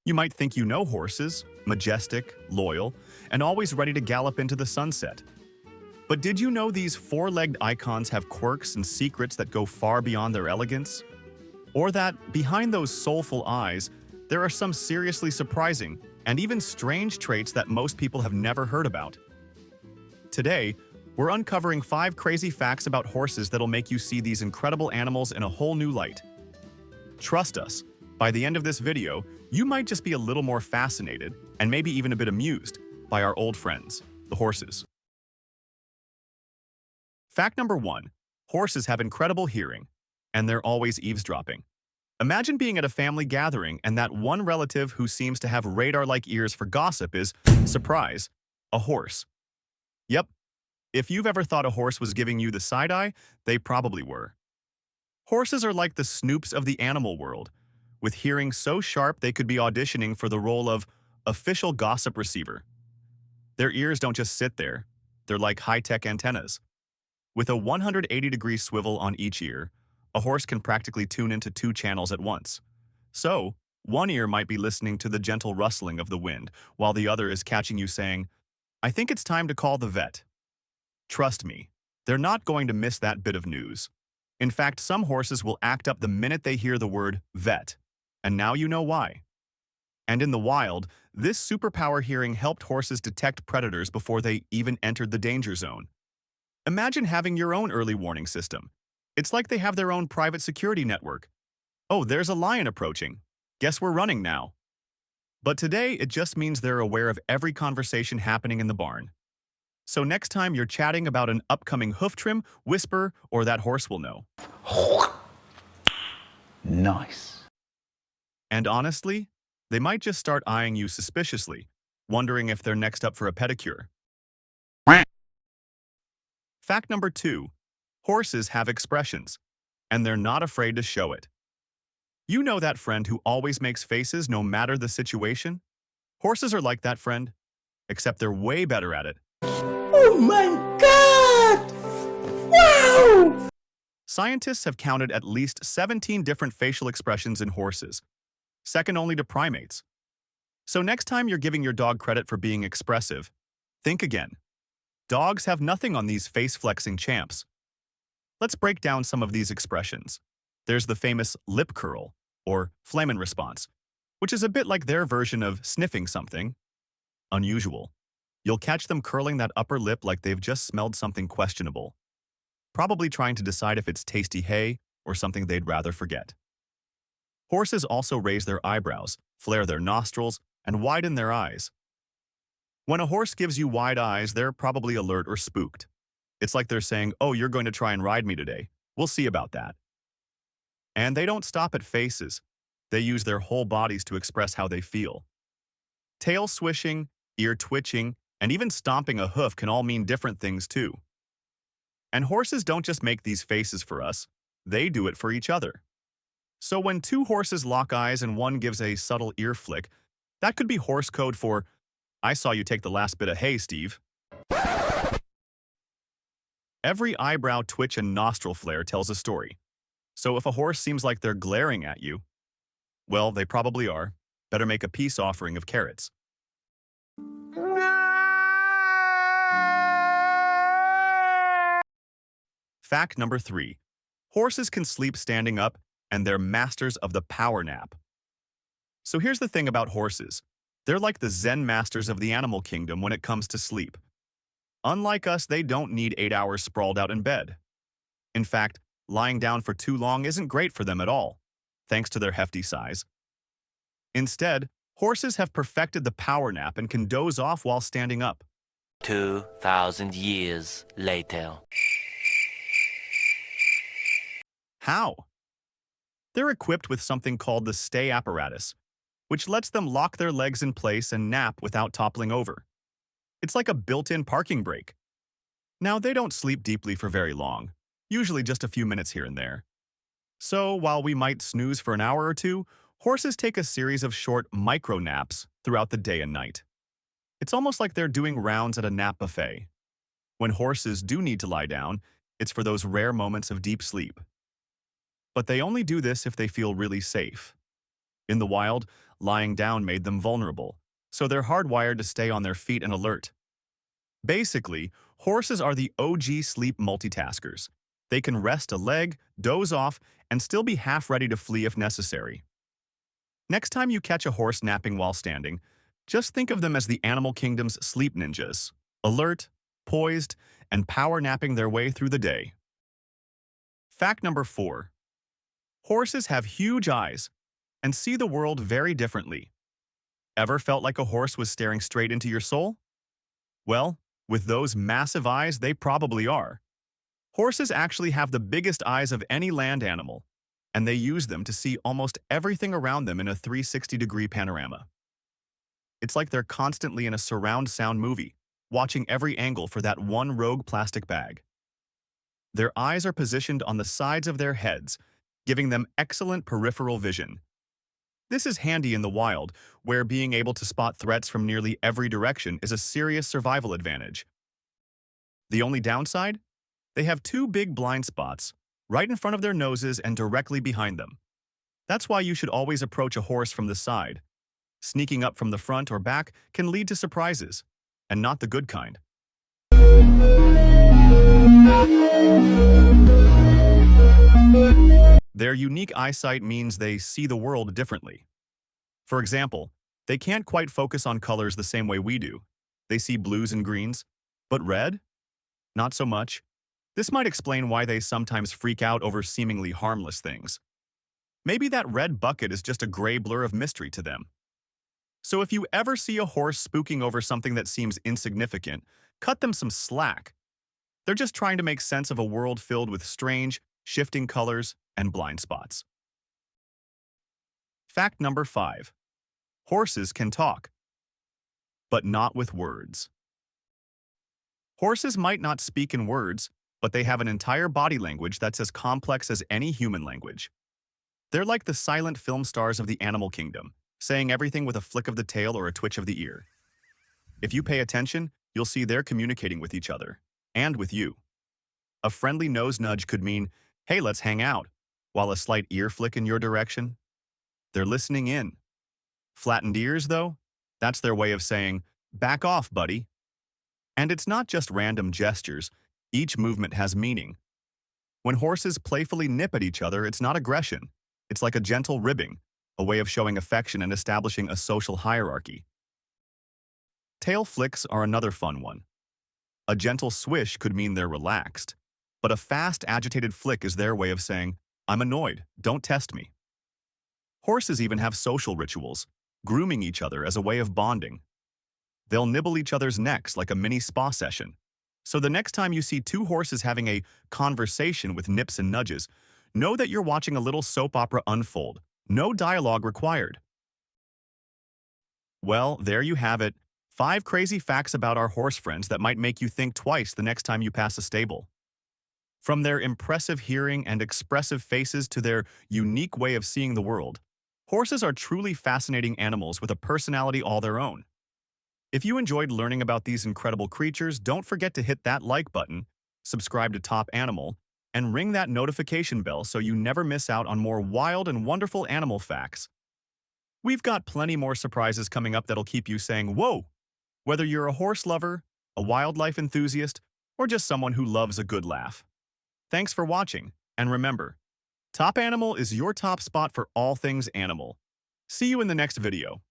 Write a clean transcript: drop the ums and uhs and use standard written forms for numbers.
You might think you know horses, majestic, loyal, and always ready to gallop into the sunset. But did you know these four-legged icons have quirks and secrets that go far beyond their elegance? Or that, behind those soulful eyes, there are some seriously surprising and even strange traits that most people have never heard about? Today, we're uncovering 5 crazy facts about horses that'll make you see these incredible animals in a whole new light. Trust us, by the end of this video, you might just be a little more fascinated and maybe even a bit amused by our old friends, the horses. Fact number 1. Horses have incredible hearing, and they're always eavesdropping. Imagine being at a family gathering and that one relative who seems to have radar-like ears for gossip is, surprise, a horse. Yep, if you've ever thought a horse was giving you the side eye, they probably were. Horses are like the Snoops of the animal world, with hearing so sharp they could be auditioning for the role of official gossip receiver. Their ears don't just sit there, they're like high-tech antennas. With a 180-degree swivel on each ear, a horse can practically tune into 2 channels at once. So, one ear might be listening to the gentle rustling of the wind, while the other is catching you saying, "I think it's time to call the vet." Trust me, they're not going to miss that bit of news. In fact, some horses will act up the minute they hear the word vet, and now you know why. And in the wild, this superpower hearing helped horses detect predators before they even entered the danger zone. Imagine having your own early warning system. It's like they have their own private security network. Oh, there's a lion approaching. Guess we're running now. But today, it just means they're aware of every conversation happening in the barn. So next time you're chatting about an upcoming hoof trim, whisper, or that horse will know. Nice. And honestly, they might just start eyeing you suspiciously, wondering if they're next up for a pedicure. Fact number 2. Horses have expressions, and they're not afraid to show it. You know that friend who always makes faces no matter the situation? Horses are like that friend, except they're way better at it. Oh my God! Wow! Scientists have counted at least 17 different facial expressions in horses, second only to primates. So next time you're giving your dog credit for being expressive, think again. Dogs have nothing on these face-flexing champs. Let's break down some of these expressions. There's the famous lip curl, or flamen response, which is a bit like their version of sniffing something unusual. You'll catch them curling that upper lip like they've just smelled something questionable, probably trying to decide if it's tasty hay or something they'd rather forget. Horses also raise their eyebrows, flare their nostrils, and widen their eyes. When a horse gives you wide eyes, they're probably alert or spooked. It's like they're saying, "Oh, you're going to try and ride me today. We'll see about that." And they don't stop at faces. They use their whole bodies to express how they feel. Tail swishing, ear twitching, and even stomping a hoof can all mean different things too. And horses don't just make these faces for us, they do it for each other. So when 2 horses lock eyes and one gives a subtle ear flick, that could be horse code for, "I saw you take the last bit of hay, Steve." Every eyebrow twitch and nostril flare tells a story. So if a horse seems like they're glaring at you, well, they probably are. Better make a peace offering of carrots. Fact number 3. Horses can sleep standing up, and they're masters of the power nap. So here's the thing about horses. They're like the Zen masters of the animal kingdom when it comes to sleep. Unlike us, they don't need 8 hours sprawled out in bed. In fact, lying down for too long isn't great for them at all, thanks to their hefty size. Instead, horses have perfected the power nap and can doze off while standing up. 2,000 years later. How? They're equipped with something called the stay apparatus, which lets them lock their legs in place and nap without toppling over. It's like a built-in parking brake. Now, they don't sleep deeply for very long, usually just a few minutes here and there. So, while we might snooze for an hour or two, horses take a series of short micro-naps throughout the day and night. It's almost like they're doing rounds at a nap buffet. When horses do need to lie down, it's for those rare moments of deep sleep. But they only do this if they feel really safe. In the wild, lying down made them vulnerable, so they're hardwired to stay on their feet and alert. Basically, horses are the OG sleep multitaskers. They can rest a leg, doze off, and still be half ready to flee if necessary. Next time you catch a horse napping while standing, just think of them as the animal kingdom's sleep ninjas, alert, poised, and power napping their way through the day. Fact number 4. Horses have huge eyes and see the world very differently. Ever felt like a horse was staring straight into your soul? Well, with those massive eyes, they probably are. Horses actually have the biggest eyes of any land animal, and they use them to see almost everything around them in a 360-degree panorama. It's like they're constantly in a surround sound movie, watching every angle for that one rogue plastic bag. Their eyes are positioned on the sides of their heads, giving them excellent peripheral vision. This is handy in the wild, where being able to spot threats from nearly every direction is a serious survival advantage. The only downside? They have 2 big blind spots, right in front of their noses and directly behind them. That's why you should always approach a horse from the side. Sneaking up from the front or back can lead to surprises, and not the good kind. Their unique eyesight means they see the world differently. For example, they can't quite focus on colors the same way we do. They see blues and greens, but red? Not so much. This might explain why they sometimes freak out over seemingly harmless things. Maybe that red bucket is just a gray blur of mystery to them. So if you ever see a horse spooking over something that seems insignificant, cut them some slack. They're just trying to make sense of a world filled with strange, shifting colors and blind spots. Fact number 5. Horses can talk, but not with words. Horses might not speak in words, but they have an entire body language that's as complex as any human language. They're like the silent film stars of the animal kingdom, saying everything with a flick of the tail or a twitch of the ear. If you pay attention, you'll see they're communicating with each other, and with you. A friendly nose nudge could mean, "Hey, let's hang out," while a slight ear flick in your direction. They're listening in. Flattened ears, though, that's their way of saying, "Back off, buddy." And it's not just random gestures. Each movement has meaning. When horses playfully nip at each other, it's not aggression. It's like a gentle ribbing, a way of showing affection and establishing a social hierarchy. Tail flicks are another fun one. A gentle swish could mean they're relaxed, but a fast, agitated flick is their way of saying, "I'm annoyed, don't test me." Horses even have social rituals, grooming each other as a way of bonding. They'll nibble each other's necks like a mini spa session. So the next time you see 2 horses having a conversation with nips and nudges, know that you're watching a little soap opera unfold. No dialogue required. Well, there you have it. 5 crazy facts about our horse friends that might make you think twice the next time you pass a stable. From their impressive hearing and expressive faces to their unique way of seeing the world, horses are truly fascinating animals with a personality all their own. If you enjoyed learning about these incredible creatures, don't forget to hit that like button, subscribe to Top Animal, and ring that notification bell so you never miss out on more wild and wonderful animal facts. We've got plenty more surprises coming up that'll keep you saying, "Whoa!" Whether you're a horse lover, a wildlife enthusiast, or just someone who loves a good laugh. Thanks for watching, and remember, Top Animal is your top spot for all things animal. See you in the next video.